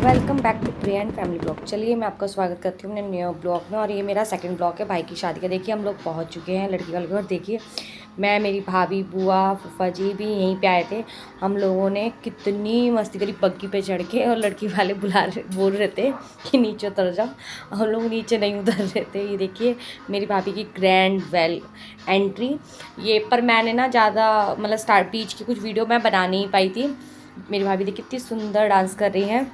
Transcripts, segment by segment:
Welcome back to Priya and family blog. चलिए मैं आपका स्वागत करती हूँ अपने न्यू ब्लॉग में। और ये मेरा सेकंड ब्लॉग है भाई की शादी का। देखिए हम लोग पहुँच चुके हैं लड़की वाले घर। और देखिए मैं, मेरी भाभी, बुआ, फूफा जी भी यहीं पे आए थे। हम लोगों ने कितनी मस्ती करी बग्गी पे चढ़ के। और लड़की वाले बोल रहे थे कि नीचे उतर जाओ। हम लोग नीचे नहीं उतर रहे थे। ये देखिए मेरी भाभी की ग्रैंड वेल एंट्री। ये पर मैंने ना ज़्यादा मतलब स्टार्ट बीच की कुछ वीडियो मैं बना नहीं पाई थी। मेरी भाभी देखिए कितनी सुंदर डांस कर रही हैं।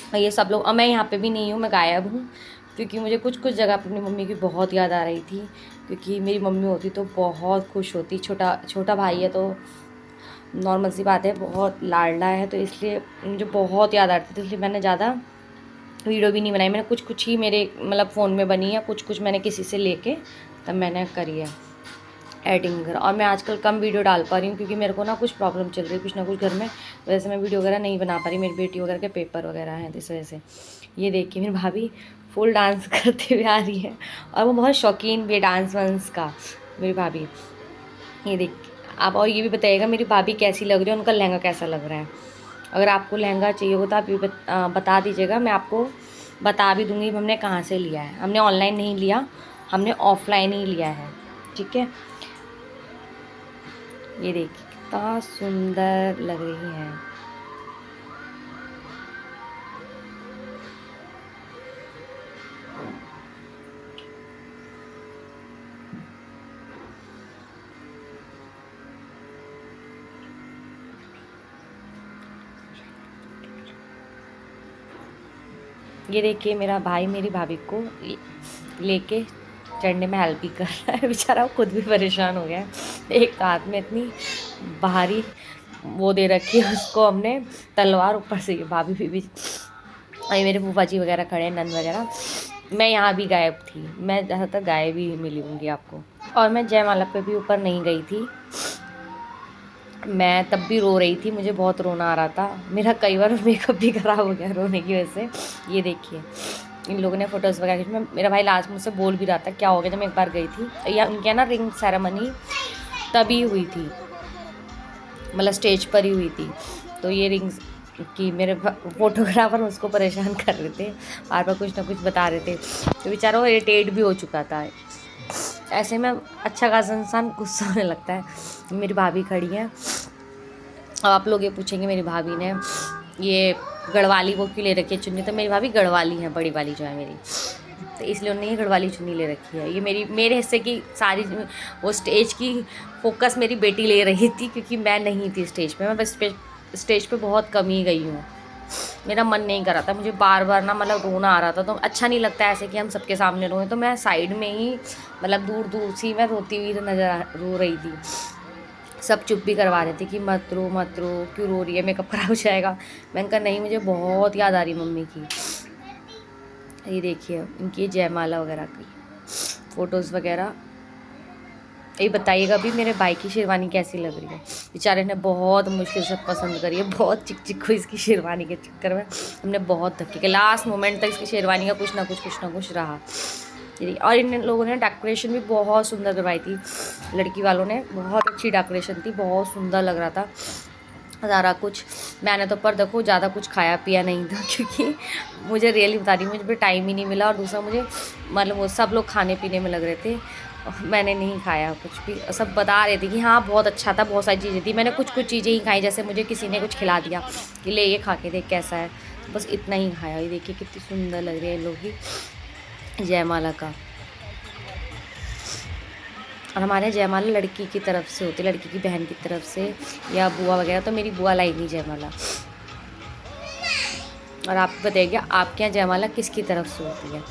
और ये सब लोग, और मैं यहाँ पे भी नहीं हूँ, मैं गायब हूँ। क्योंकि मुझे कुछ कुछ जगह पर अपनी मम्मी की बहुत याद आ रही थी। क्योंकि मेरी मम्मी होती तो बहुत खुश होती। छोटा छोटा भाई है तो नॉर्मल सी बात है, बहुत लाडला है, तो इसलिए मुझे बहुत याद आती थी। इसलिए मैंने ज़्यादा वीडियो भी नहीं बनाई। मैंने कुछ कुछ ही मेरे मतलब फ़ोन में बनी है, कुछ कुछ मैंने किसी से लेके तब मैंने करी है एडिटिंग वगैरह। और मैं आजकल कम वीडियो डाल पा रही हूँ क्योंकि मेरे को ना कुछ प्रॉब्लम चल रही है, कुछ ना कुछ घर में। वैसे मैं वीडियो वगैरह नहीं बना पा रही, मेरी बेटी वगैरह के पेपर वगैरह हैं, इस वजह से। ये देखिए मेरी भाभी फुल डांस करते हुए आ रही है। और वो बहुत शौकीन भी है डांस वांस का, मेरी भाभी। ये देखिए आप, और ये भी बताइएगा मेरी भाभी कैसी लग रही है, उनका लहंगा कैसा लग रहा है। अगर आपको लहंगा चाहिए हो तो आप ये बता दीजिएगा, मैं आपको बता भी दूँगी हमने कहाँ से लिया है। हमने ऑनलाइन नहीं लिया, हमने ऑफलाइन ही लिया है, ठीक है। ये देखिए कितना सुंदर लग रही है। ये देखिए मेरा भाई मेरी भाभी को लेके चढ़ने में हेल्प भी कर रहा है। बेचारा वो खुद भी परेशान हो गया है। एक हाथ में इतनी भारी वो दे रखी है उसको हमने तलवार, ऊपर से ये भाभी भी। और ये मेरे फूफा जी वगैरह खड़े हैं, नन वगैरह। मैं यहाँ भी गायब थी, मैं ज़्यादातर गायब ही मिली होंगी आपको। और मैं जयमाला पे भी ऊपर नहीं गई थी, मैं तब भी रो रही थी, मुझे बहुत रोना आ रहा था। मेरा कई बार मेकअप भी ख़राब हो गया रोने की वजह से। ये देखिए इन लोगों ने फ़ोटोज़ वगैरह खींची। मैं, मेरा भाई लास्ट मुझसे बोल भी रहा था क्या हो गया। जब मैं एक बार गई थी या उनके यहाँ ना रिंग सेरेमनी तभी हुई थी, मतलब स्टेज पर ही हुई थी। तो ये रिंग्स कि मेरे फोटोग्राफर उसको परेशान कर रहे थे, बार बार कुछ ना कुछ बता रहे थे, तो बेचारा वो इरिटेट भी हो चुका था। ऐसे में अच्छा खासा इंसान गुस्सा होने लगता है। मेरी भाभी खड़ी है। अब आप लोग ये पूछेंगे मेरी भाभी ने ये गढ़वाली वो क्यों ले रखी है चुन्नी। तो मेरी भाभी गढ़वाली है, बड़ी वाली जो है मेरी, तो इसलिए उन्होंने ये गढ़वाली चुन्नी ले रखी है। ये मेरे हिस्से की सारी वो स्टेज की फोकस मेरी बेटी ले रही थी, क्योंकि मैं नहीं थी स्टेज पे। मैं बस स्टेज पे बहुत कम ही गई हूँ। मेरा मन नहीं कर रहा था, मुझे बार बार ना मतलब रोना आ रहा था, तो अच्छा नहीं लगता ऐसे कि हम सबके सामने रोएं। तो मैं साइड में ही मतलब दूर दूर से मैं रोती हुई रो रही थी। सब चुप भी करवा रहे थे कि मत रो मत रो, क्यों रो रही है, मेकअप खराब हो जाएगा। मैंने कहा नहीं, मुझे बहुत याद आ रही मम्मी की। ये देखिए इनकी जयमाला वगैरह की फ़ोटोज़ वगैरह। ये बताइएगा भी मेरे भाई की शेरवानी कैसी लग रही है। बेचारे ने बहुत मुश्किल से पसंद करी है, बहुत चिक चिक हुई इसकी शेरवानी के चक्कर में। हमने बहुत धक्के के लास्ट मोमेंट तक इसकी शेरवानी का कुछ ना कुछ रहा। और इन लोगों ने डेकोरेशन भी बहुत सुंदर करवाई थी, लड़की वालों ने बहुत अच्छी डेकोरेशन थी, बहुत सुंदर लग रहा था सारा कुछ। मैंने तो पर देखो ज़्यादा कुछ खाया पिया नहीं था, क्योंकि मुझे रियली बता रही हूँ मुझे टाइम ही नहीं मिला। और दूसरा मुझे मतलब वो सब लोग खाने पीने में लग रहे थे, मैंने नहीं खाया कुछ भी। सब बता रहे थे कि हाँ बहुत अच्छा था, बहुत सारी चीज़ें थी। मैंने कुछ कुछ चीज़ें ही खाई, जैसे मुझे किसी ने कुछ खिला दिया कि ले ये खा के देख कैसा है, बस इतना ही खाया। ये देखिए कितनी सुंदर लग रही है लोग की जयमाला का। और हमारे यहाँ जयमाला लड़की की तरफ से होती है, लड़की की बहन की तरफ से या बुआ वगैरह। तो मेरी बुआ लाई नहीं जयमाला। और आप बताइए आपके यहाँ जयमाला किसकी तरफ से होती है।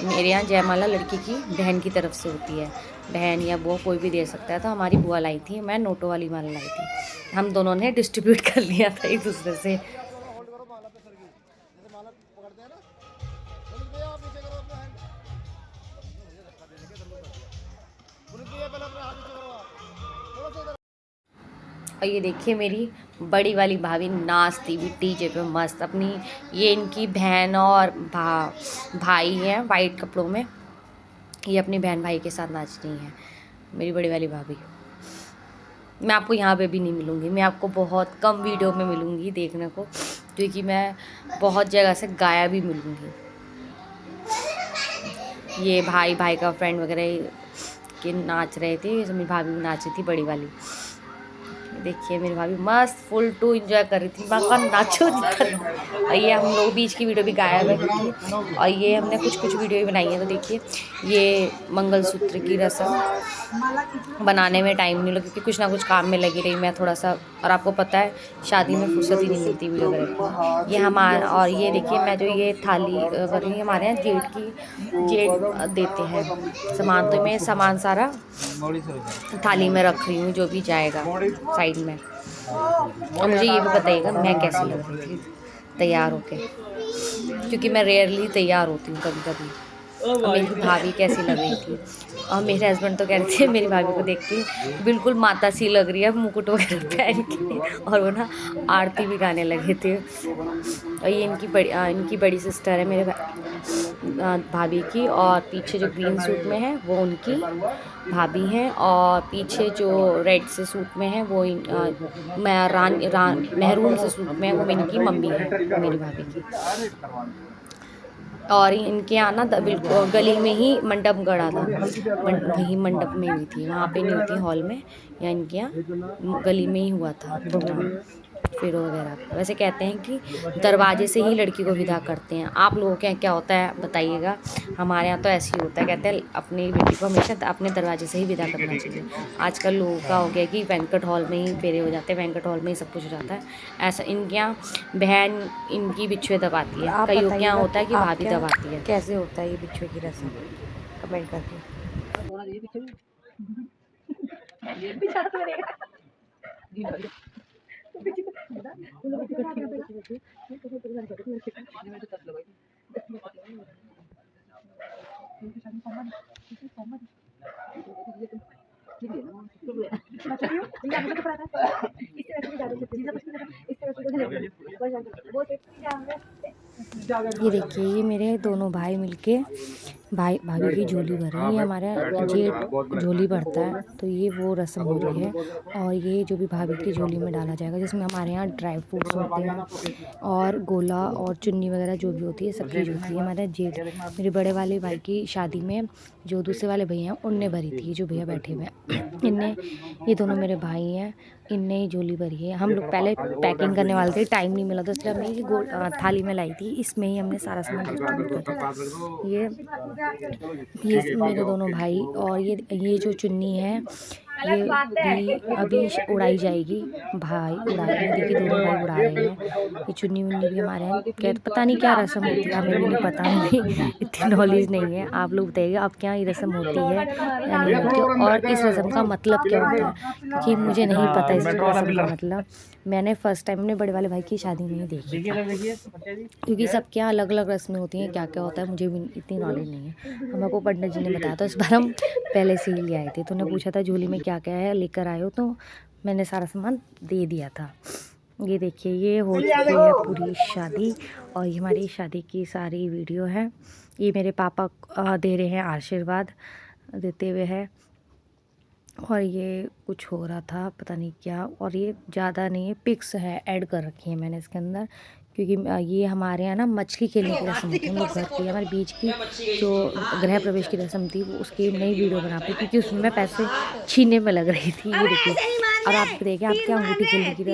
मेरे यहाँ जयमाला लड़की की बहन की तरफ से होती है, बहन या बुआ कोई भी दे सकता है। तो हमारी बुआ लाई थी, मैं नोटों वाली माला लाई थी, हम दोनों ने डिस्ट्रीब्यूट कर लिया था एक दूसरे से। और ये देखिए मेरी बड़ी वाली भाभी नाचती भी डीजे पे मस्त अपनी। ये इनकी बहन और भाई है वाइट कपड़ों में, ये अपनी बहन भाई के साथ नाच रही है, मेरी बड़ी वाली भाभी। मैं आपको यहाँ पे भी नहीं मिलूँगी, मैं आपको बहुत कम वीडियो में मिलूँगी देखने को, क्योंकि मैं बहुत जगह से गायब भी मिलूँगी। ये भाई का फ्रेंड वगैरह के नाच रहे थे, मेरी भाभी भी नाच रही थी बड़ी वाली। देखिए मेरी भाभी मस्त फुल टू इंजॉय कर रही थी, माँ नाचो दिक्कत। और ये हम लोग बीच की वीडियो भी गायब है क्योंकि, और ये हमने कुछ वीडियो भी बनाई है। तो देखिए ये मंगलसूत्र की रस्म बनाने में टाइम नहीं लगा क्योंकि कुछ ना कुछ काम में लगी रही मैं थोड़ा सा। और आपको पता है शादी में फुर्सत ही नहीं मिलती वीडियो वगैरह की। ये हमारा, और ये देखिए मैं जो ये थाली कर रही हूँ, हमारे यहाँ जेठ देते हैं सामान, तो मैं सामान सारा थाली में रख रही हूँ जो भी जाएगा साइड में। और मुझे ये भी बताइएगा मैं कैसी लग रही थी तैयार होके, क्योंकि मैं रेयरली तैयार होती हूँ कभी कभी। और मेरी भाभी कैसी लग रही थी, और मेरे हस्बैंड तो कह रहे थे मेरी भाभी को देख के बिल्कुल माता सी लग रही है मुकुट वगैरह पहन के, और वो ना आरती भी गाने लगे थे। और ये इनकी बड़ी सिस्टर है मेरे भाभी की, और पीछे जो ग्रीन सूट में है वो उनकी भाभी हैं, और पीछे जो रेड से सूट में है वो मेहरून से सूट में है वो इनकी मम्मी है मेरी भाभी की। और इनके यहाँ ना बिल्कुल गली में ही मंडप गड़ा था, वही मंडप में हुई थी, वहाँ पे नहीं होती हॉल में, या इनके यहाँ गली में ही हुआ था प्रोग्राम फेरो वगैरह। वैसे कहते हैं कि दरवाजे से ही लड़की को विदा करते हैं। आप लोगों के यहाँ क्या होता है बताइएगा। हमारे यहाँ तो ऐसे ही होता है, कहते हैं अपनी बेटी को हमेशा अपने दरवाजे से ही विदा करना चाहिए। आजकल लोगों का हो गया कि बैंक्वेट हॉल में ही फेरे हो जाते हैं, बैंक्वेट हॉल में ही सब कुछ हो जाता है। ऐसा इनके यहाँ बहन इनकी बिछुए दबाती है, कईयों के यहाँ होता है कि भाभी दबाती है। कैसे होता है ये बिछुए की रस्म, कमेंट करके। ये देखिए ये मेरे दोनों भाई मिलके भाभी की झोली भर रहे हैं। ये हमारे जेठ झोली भरता है, तो ये वो रस्म हो रही है। और ये जो भी भाभी की झोली में डाला जाएगा, जिसमें हमारे यहाँ ड्राई फ्रूट्स होते हैं और गोला और चुन्नी वगैरह जो भी होती है सब चीज़ होती है। हमारे जेठ मेरे बड़े वाले भाई की शादी में जो दूसरे वाले भैया हैं उनने भरी थी, जो भैया बैठे हुए हैं इनने, ये दोनों मेरे भाई हैं, इनने ही झोली भरी है। हम लोग पहले पैकिंग करने वाले थे, टाइम नहीं मिला तो इसलिए हमने ये थाली में लाई थी, इसमें ही हमने सारा सामान डिस्ट्रीब्यूट कर था। ये मेरे दोनों भाई, और ये जो चुन्नी है ये भी अभी उड़ाई जाएगी। भाई उड़ा रहे हैं, देखिए दोनों भाई उड़ा रहे हैं। ये चुन्नी वुन्नी भी हमारे यहाँ पता नहीं क्या रस्म होती है, हमें भी नहीं पता, नहीं इतनी नॉलेज नहीं है। आप लोग बताइए आपके यहाँ ये रस्म होती है या नहीं होती, और इस रस्म का मतलब क्या होता है, क्योंकि मुझे नहीं पता इस रस्म का मतलब। मैंने फ़र्स्ट टाइम अपने बड़े वाले भाई की शादी में ही देखी, क्योंकि सबके यहाँ अलग अलग रस्में होती हैं, क्या क्या होता है मुझे भी इतनी नॉलेज नहीं है। हमको पंडित जी ने बताया था, इस बार हम पहले से ही ले आए थे, तो उन्हें पूछा था झोली में क्या क्या है लेकर आए हो, तो मैंने सारा सामान दे दिया था। ये देखिए ये हो चुकी है पूरी शादी, और ये हमारी शादी की सारी वीडियो है। ये मेरे पापा दे रहे हैं आशीर्वाद देते हुए है, और ये कुछ हो रहा था पता नहीं क्या, और ये ज़्यादा नहीं है, पिक्स है ऐड कर रखी है मैंने इसके अंदर, क्योंकि ये हमारे यहाँ ना मछली खेलने की रस्म थी। हम लोग घर की हमारे बीच की जो गृह प्रवेश की रस्म थी वो उसकी नई वीडियो बना पाई, क्योंकि उसमें मैं पैसे छीनने में लग रही थी। ये देखिए, और आप देखिए आपके यहाँ अंगूठी खेलने की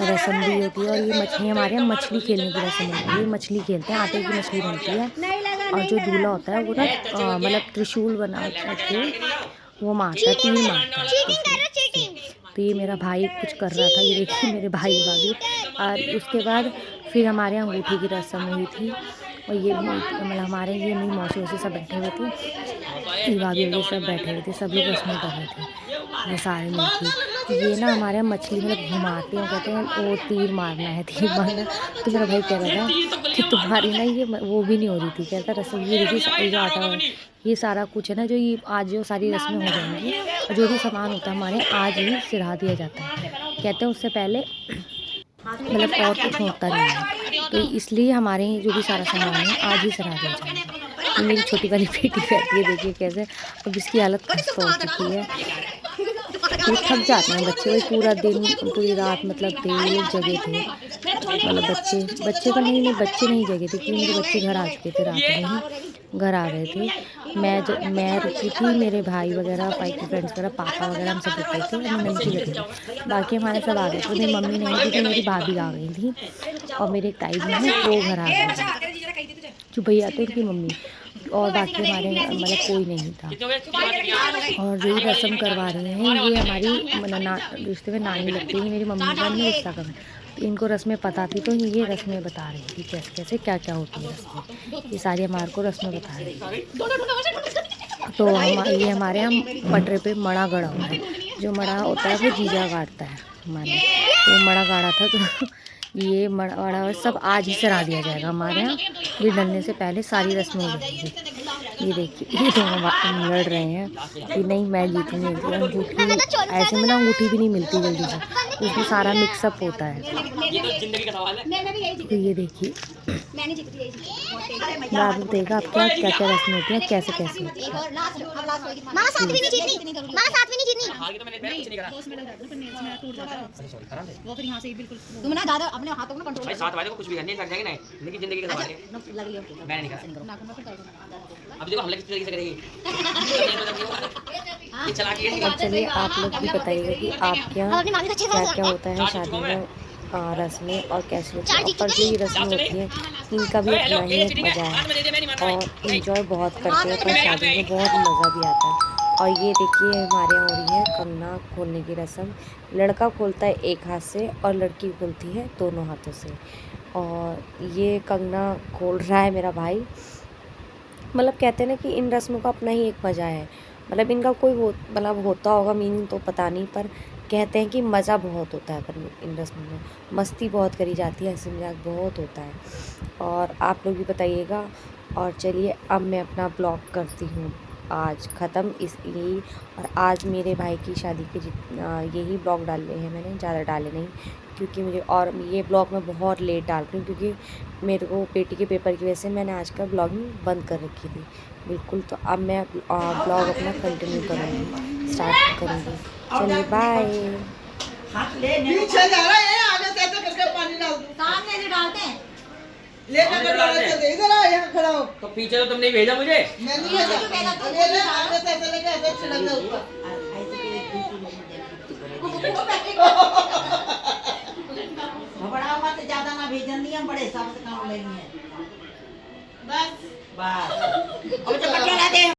रस्म भी होती है, और ये मछली हमारे यहाँ मछली खेलने की रस्म होती है। ये मछली खेलते हैं, आटे की मछली बनती है, और जो दूल्हा होता है वो ना मतलब त्रिशूल बना के वो मारता है, तीर मारता है। तो ये मेरा भाई कुछ कर रहा था, ये देखिए मेरे भाई भाभी। और उसके बाद फिर हमारे यहाँ अंगूठी की रस्म हुई थी, और ये मतलब हमारे ये मेरी मौसी वौसी सब बैठे हुए थे, भाभी वगैरह सब बैठे हुए थे, सब लोग रस्में कर रहे थे, ये सारे मिलके। ये ना हमारे यहाँ मछली मतलब घुमाते हैं, कहते हैं वो तीर मारना है, तीर मारना। तो मेरा भाई कह रहा था कि तुम्हारी ना ये वो भी नहीं हो रही थी, कहता रस्म ये देखिए जो आटा ये सारा कुछ है ना, जो ये आज जो सारी रस्में हो जाएंगी, और जो भी सामान होता है हमारे आज ही सिरा दिया जाता है। कहते हैं उससे पहले मतलब और कुछ होता नहीं है, तो इसलिए हमारे जो भी सारा सामान है आज ही सिरा दिया जाएगा। मेरी छोटी वाली बेटी बैठी है, देखिए कैसे, अब इसकी हालत खस्ता हो चुकी है। ये थक जाते हैं बच्चे, वही पूरा दिन पूरी रात मतलब थे, लोग जगे थे, मतलब बच्चे तो नहीं बच्चे नहीं जगे थे, क्योंकि मेरे बच्चे घर आ चुके थे, रात में ही घर आ गए थे। मैं रुकी थी, मेरे भाई वगैरह, भाई के फ्रेंड्स वगैरह, पापा वगैरह हम सब रुके थे, मम्मी नंदी की घर थे। बाकी हमारे सब आ गए थे। मेरी मम्मी नहीं थी, तो मेरी भाभी आ गई थी और मेरे एक ताई बहन है वो घर आ गई थी, जो भैया थे उनकी मम्मी, और बाकी हमारे मतलब कोई नहीं था। और जो ये रस्म करवा रहे हैं ये हमारी रिश्ते में नानी लगती है, मेरी मम्मी का नहीं रिश्ता कम है। इनको रस्में पता थी, तो ये रस्में बता रही थी कैसे कैसे क्या क्या होती है रस्में, ये सारी हमारे को रस्में बता रही थी। तो ये हमारे यहाँ पटरे पे मड़ा गड़ा हुआ है, जो मड़ा होता है वो जीजा गाड़ता है हमारे, तो मड़ा गाड़ा था। तो ये मड़ा सब आज ही सरा दिया जाएगा हमारे यहाँ, ये डलने से पहले सारी रस्में हो जाएंगी। ये देखिए ये दोनों लड़ रहे हैं कि नहीं मैं जीतूंगी, अंगूठी ऐसे में ना अंगूठी भी नहीं मिलती जल्दी से, उसमें सारा मिक्सअप होता है। तो ये देखिए आप देखा आप क्या क्या क्या रस्में होती हैं, कैसे कैसे होती है। तुम ना दादा अपने हाथों को कंट्रोल, भाई साथ वाले को कुछ भी नहीं लग जाएंगे, नहीं इनकी जिंदगी का सवाल है, मैंने नहीं कहा। अब देखो हमला किस तरीके से करेगी ये चला के। चलिए आप लोग भी बताइएगा कि आपके यहाँ क्या क्या होता है शादी में, रस्में और कैसे होती है, और जो ये रस्में होती हैं इनका भी अपना ही एक मज़ा है और इंजॉय बहुत करते हैं, पर शादी में बहुत मज़ा भी आता है। और ये देखिए हमारे यहाँ हो रही है कंगना खोलने की रस्म, लड़का खोलता है एक हाथ से और लड़की खोलती है दोनों हाथों से। और ये कंगना खोल रहा है मेरा भाई। मतलब कहते हैं ना कि इन रस्मों का अपना ही एक मज़ा है, मतलब इनका कोई मतलब होता होगा मीनिंग तो पता नहीं, पर कहते हैं कि मज़ा बहुत होता है, पर इन रस्मों में मस्ती बहुत करी जाती है, हंसी मजाक बहुत होता है। और आप लोग भी बताइएगा। और चलिए अब मैं अपना ब्लॉग करती हूँ आज ख़त्म यही। और आज मेरे भाई की शादी के यही ब्लॉग डाले हैं मैंने, ज़्यादा डाले नहीं, क्योंकि मुझे और ये ब्लॉग मैं बहुत लेट डाल रही हूँ, क्योंकि मेरे को बेटी के पेपर की वजह से मैंने आज का ब्लॉगिंग बंद कर रखी थी बिल्कुल। तो अब मैं ब्लॉग अपना कंटिन्यू करूँगी, स्टार्ट करूँगी। चलिए बाय। पीछे जा रहा है, आगे से ऐसे करके पानी डाल दो, सामने से डालते हैं, लेकर चल इधर आ, यहाँ खड़ा हो। तो पीछे तो तुमने भेजा मुझे, मैं नहीं भेजा, अरे आगे से ऐसे लेके ऐसे छिड़क दो ऊपर। बड़ा मत ज्यादा ना भेजन दिया, बड़े सब से काम लेनी है बस बस। अब तो